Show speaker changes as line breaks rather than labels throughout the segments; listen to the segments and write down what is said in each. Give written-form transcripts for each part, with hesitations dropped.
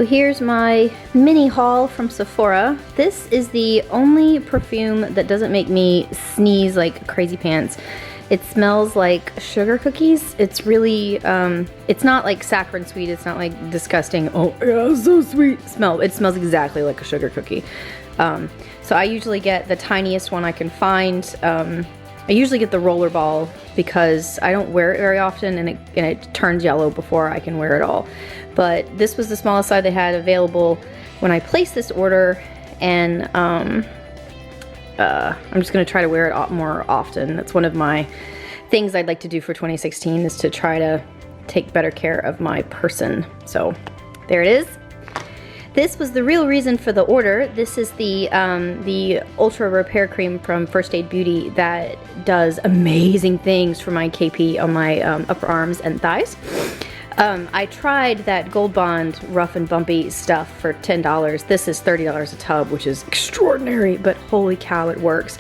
here's my mini haul from Sephora. This is the only perfume that doesn't make me sneeze like crazy pants. It smells like sugar cookies. It's really, it's not like saccharine sweet. It's not like disgusting, oh yeah, it's so sweet smell. It smells exactly like a sugar cookie. So I usually get the tiniest one I can find. I usually get the rollerball because I don't wear it very often, and it turns yellow before I can wear it all. But this was the smallest size they had available when I placed this order, and I'm just gonna try to wear it more often. That's one of my things I'd like to do for 2016, is to try to take better care of my person. So there it is. This was the real reason for the order. This is the Ultra Repair Cream from First Aid Beauty that does amazing things for my KP on my upper arms and thighs. I tried that Gold Bond Rough and Bumpy stuff for $10. This is $30 a tub, which is extraordinary, but holy cow, it works.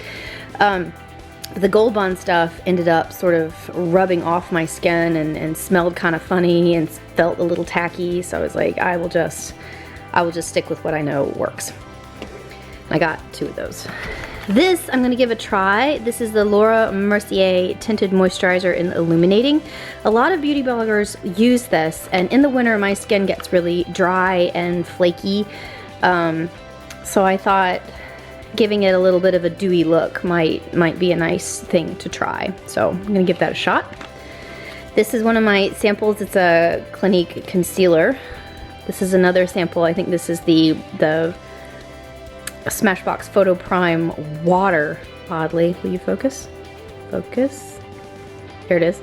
The Gold Bond stuff ended up sort of rubbing off my skin and smelled kind of funny and felt a little tacky, so I was like, I will just stick with what I know works. I got 2 of those. This I'm gonna give a try. This is the Laura Mercier Tinted Moisturizer in Illuminating. A lot of beauty bloggers use this, and in the winter my skin gets really dry and flaky. So I thought giving it a little bit of a dewy look might be a nice thing to try. So I'm gonna give that a shot. This is one of my samples. It's a Clinique concealer. This is another sample. I think this is the Smashbox Photo Prime Water. Oddly, will you focus? Focus. There it is.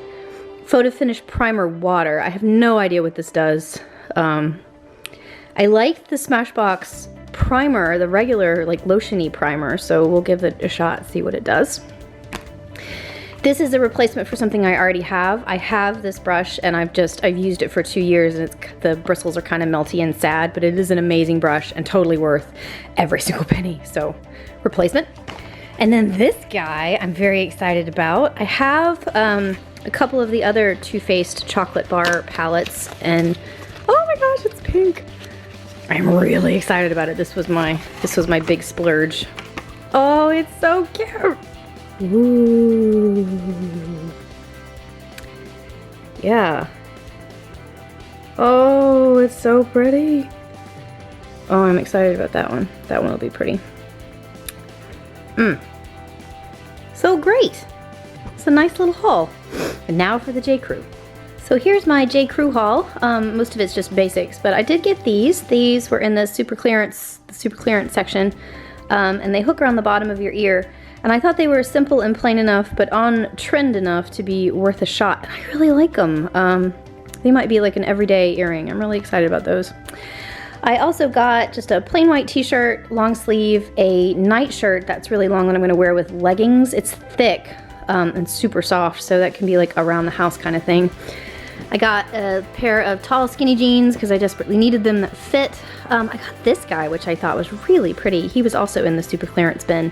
Photo Finish Primer Water. I have no idea what this does. I liked the Smashbox primer, the regular like lotion-y primer, so we'll give it a shot, see what it does. This is a replacement for something I already have. I have this brush and I've used it for 2 years, and the bristles are kind of melty and sad, but it is an amazing brush and totally worth every single penny, so replacement. And then this guy I'm very excited about. I have a couple of the other Too Faced chocolate bar palettes, and oh my gosh, it's pink. I'm really excited about it. This was my big splurge. Oh, it's so cute. Ooh. Yeah. Oh, it's so pretty. Oh, I'm excited about that one. That one will be pretty. So great. It's a nice little haul. And now for the J. Crew. So here's my J. Crew haul. Most of it's just basics, but I did get these. These were in the super clearance section, and they hook around the bottom of your ear. And I thought they were simple and plain enough, but on trend enough to be worth a shot. And I really like them. They might be like an everyday earring. I'm really excited about those. I also got just a plain white t-shirt, long sleeve, a night shirt that's really long that I'm gonna wear with leggings. It's thick and super soft, so that can be like around the house kind of thing. I got a pair of tall skinny jeans because I desperately needed them that fit. I got this guy, which I thought was really pretty. He was also in the super clearance bin.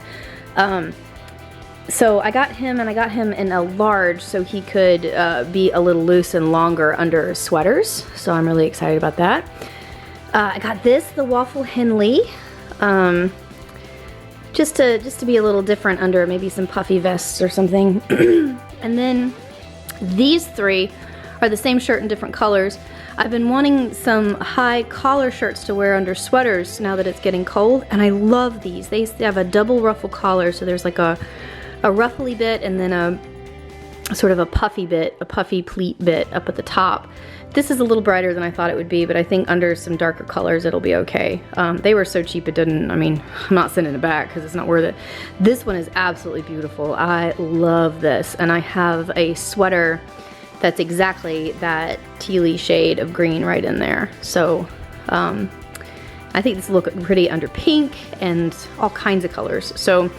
So I got him, and I got him in a large so he could be a little loose and longer under sweaters. So I'm really excited about that. I got this, the Waffle Henley, just to be a little different under maybe some puffy vests or something. And then these 3 are the same shirt in different colors. I've been wanting some high collar shirts to wear under sweaters now that it's getting cold, and I love these. They have a double ruffle collar, so there's like a ruffly bit and then a sort of a puffy bit, a puffy pleat bit up at the top. This is a little brighter than I thought it would be, but I think under some darker colors it'll be okay. They were so cheap it didn't, I'm not sending it back because it's not worth it. This one is absolutely beautiful. I love this, and I have a sweater that's exactly that tealy shade of green right in there. So I think this will look pretty under pink and all kinds of colors. So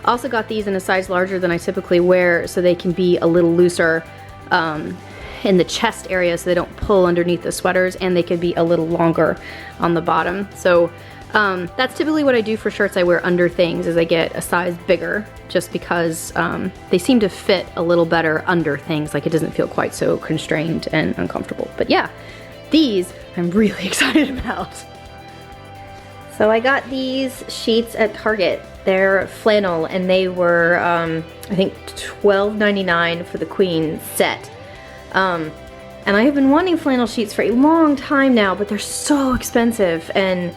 also got these in a size larger than I typically wear, so they can be a little looser in the chest area so they don't pull underneath the sweaters, and they can be a little longer on the bottom. So that's typically what I do for shirts I wear under things, is I get a size bigger just because they seem to fit a little better under things. Like, it doesn't feel quite so constrained and uncomfortable. But yeah, these I'm really excited about. So I got these sheets at Target. They're flannel and they were, I think $12.99 for the queen set. And I have been wanting flannel sheets for a long time now, but they're so expensive and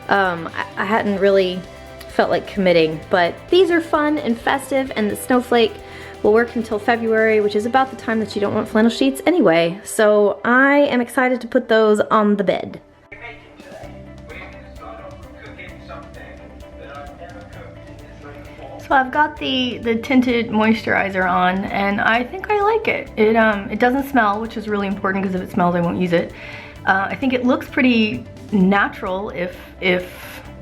I hadn't really felt like committing. But these are fun and festive, and the snowflake will work until February, which is about the time that you don't want flannel sheets anyway. So I am excited to put those on the bed. So I've got the tinted moisturizer on, and I think I like it. It doesn't smell, which is really important because if it smells I won't use it. I think it looks pretty natural if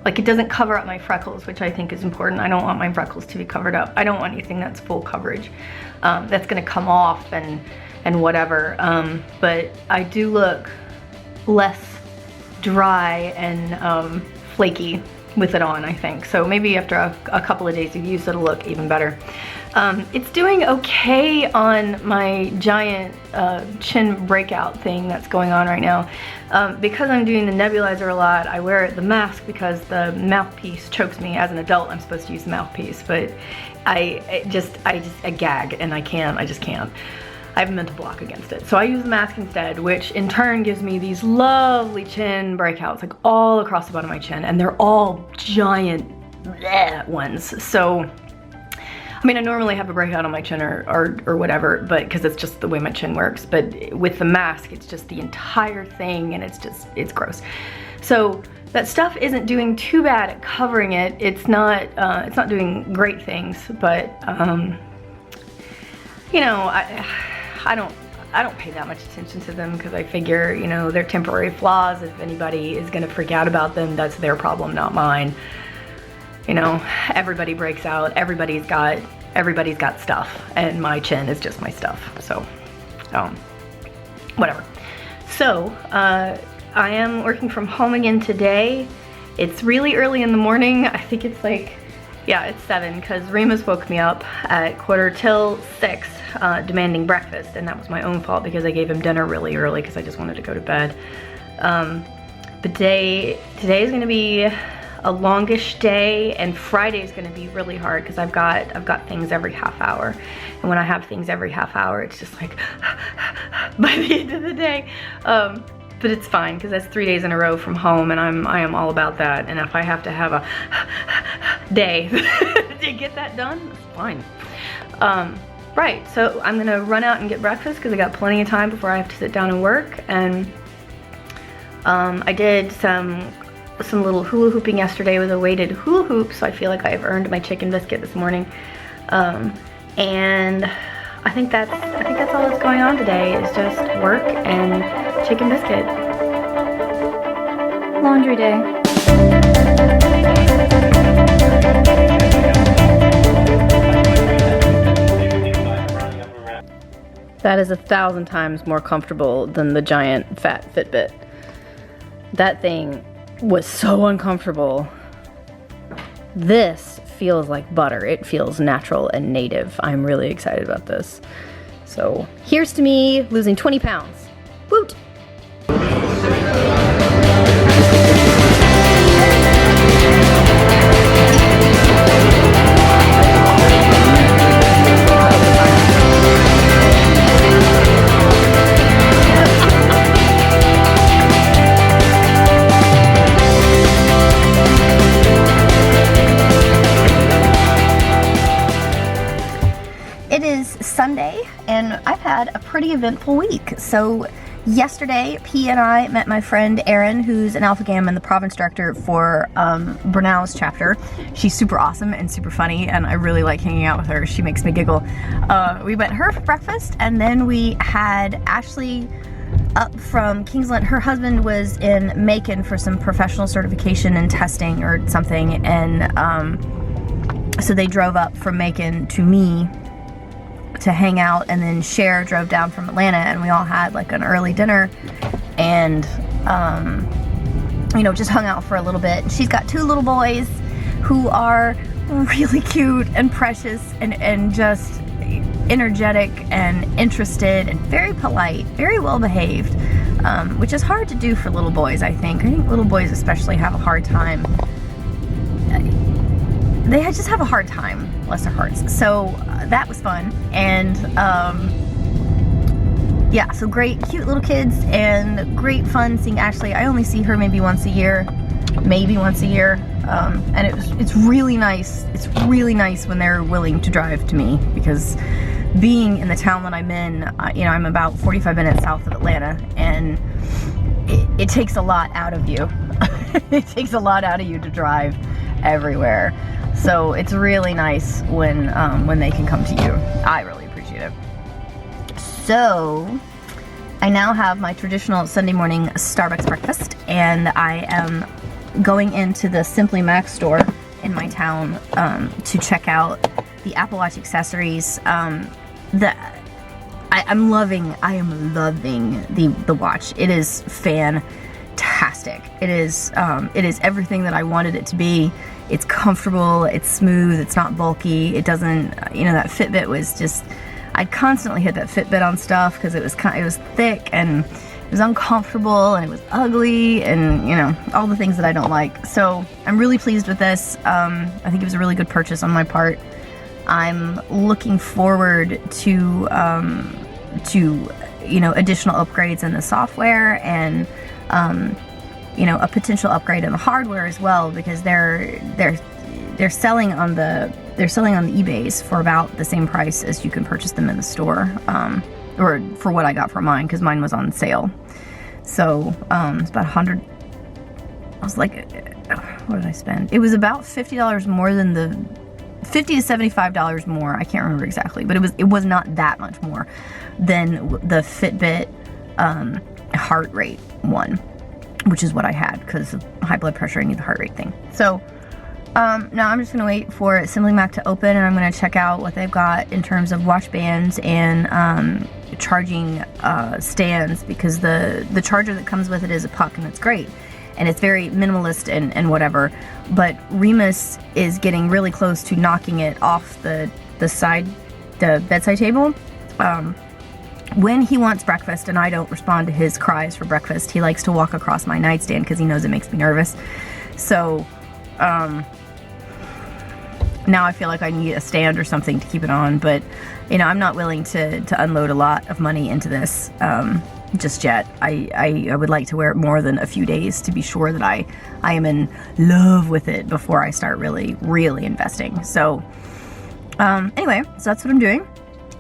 like it doesn't cover up my freckles, which I think is important. I don't want my freckles to be covered up. I don't want anything that's full coverage. That's gonna come off and whatever. But I do look less dry and flaky with it on, I think. So maybe after a couple of days of use, it'll look even better. It's doing okay on my giant chin breakout thing that's going on right now. Because I'm doing the nebulizer a lot, I wear the mask because the mouthpiece chokes me. As an adult, I'm supposed to use the mouthpiece, but I gag and I just can't. I have a mental block against it. So I use the mask instead, which in turn gives me these lovely chin breakouts, like all across the bottom of my chin, and they're all giant ones. So, I mean, I normally have a breakout on my chin or whatever, but because it's just the way my chin works. But with the mask, it's just the entire thing, and it's gross. So that stuff isn't doing too bad at covering it. It's not doing great things, but you know, I don't pay that much attention to them because I figure, you know, they're temporary flaws. If anybody is gonna freak out about them, that's their problem, not mine. You know, everybody breaks out, everybody's got stuff, and my chin is just my stuff, so, whatever. So, I am working from home again today. It's really early in the morning. I think it's like, yeah, it's 7, because Remus woke me up at 5:45, demanding breakfast, and that was my own fault because I gave him dinner really early because I just wanted to go to bed. But today is gonna be a longish day, and Friday is gonna be really hard because I've got things every half hour, and when I have things every half hour, it's just like by the end of the day. But it's fine because that's 3 days in a row from home, and I am all about that. And if I have to have a day to get that done, that's fine. Right, so I'm gonna run out and get breakfast because I got plenty of time before I have to sit down and work. And I did some little hula hooping yesterday with a weighted hula hoop, so I feel like I've earned my chicken biscuit this morning. And I think that's all that's going on today, is just work and chicken biscuit. Laundry day. That is 1,000 times more comfortable than the giant fat Fitbit. That thing was so uncomfortable. This feels like butter. It feels natural and native. I'm really excited about this. So here's to me losing 20 pounds. Woot! It is Sunday, and I've had a pretty eventful week. So yesterday, P and I met my friend Erin, who's an Alpha Gamma and the province director for Brunel's chapter. She's super awesome and super funny, and I really like hanging out with her. She makes me giggle. We met her for breakfast, and then we had Ashley up from Kingsland. Her husband was in Macon for some professional certification and testing or something, and so they drove up from Macon to me to hang out, and then Cher drove down from Atlanta, and we all had like an early dinner and you know, just hung out for a little bit. She's got 2 little boys who are really cute and precious and just energetic and interested and very polite, very well behaved. which is hard to do for little boys, I think. I think little boys especially have a hard time. They just have a hard time, bless their hearts. So that was fun. And yeah, so great, cute little kids, and great fun seeing Ashley. I only see her maybe once a year. And it's really nice. It's really nice when they're willing to drive to me, because being in the town that I'm in, you know, I'm about 45 minutes south of Atlanta, and it takes a lot out of you. It takes a lot out of you to drive everywhere. So it's really nice when they can come to you. I really appreciate it. So I now have my traditional Sunday morning Starbucks breakfast, and I am going into the Simply Mac store in my town to check out the Apple Watch accessories. I am loving the watch. It is fantastic. It is everything that I wanted it to be. It's comfortable, it's smooth, it's not bulky, it doesn't, you know, that Fitbit was just, I'd constantly hit that Fitbit on stuff because it was thick, and it was uncomfortable, and it was ugly, and, you know, all the things that I don't like. So I'm really pleased with this. I think it was a really good purchase on my part. I'm looking forward to you know, additional upgrades in the software, and you know, a potential upgrade in the hardware as well, because they're selling on the eBays for about the same price as you can purchase them in the store, or for what I got for mine, because mine was on sale. So it's about 100. I was like, what did I spend? It was about $50 more than the $50 to $75 more. I can't remember exactly, but it was not that much more than the Fitbit heart rate one, which is what I had because of high blood pressure. I need the heart rate thing. So now I'm just gonna wait for Simply Mac to open, and I'm gonna check out what they've got in terms of watch bands and charging stands, because the charger that comes with it is a puck, and it's great, and it's very minimalist and whatever. But Remus is getting really close to knocking it off the bedside table. When he wants breakfast and I don't respond to his cries for breakfast, he likes to walk across my nightstand because he knows it makes me nervous. So now I feel like I need a stand or something to keep it on, but you know, I'm not willing to unload a lot of money into this just yet. I would like to wear it more than a few days to be sure that I am in love with it before I start really investing. So anyway, so that's what I'm doing.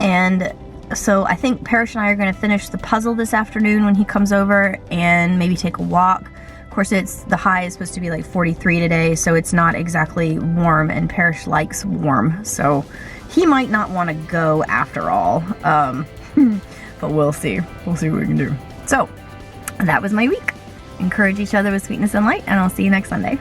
And so I think Parrish and I are going to finish the puzzle this afternoon when he comes over, and maybe take a walk. Of course, the high is supposed to be like 43 today, so it's not exactly warm, and Parrish likes warm, so he might not want to go after all. But we'll see. We'll see what we can do. So that was my week. Encourage each other with sweetness and light, and I'll see you next Sunday.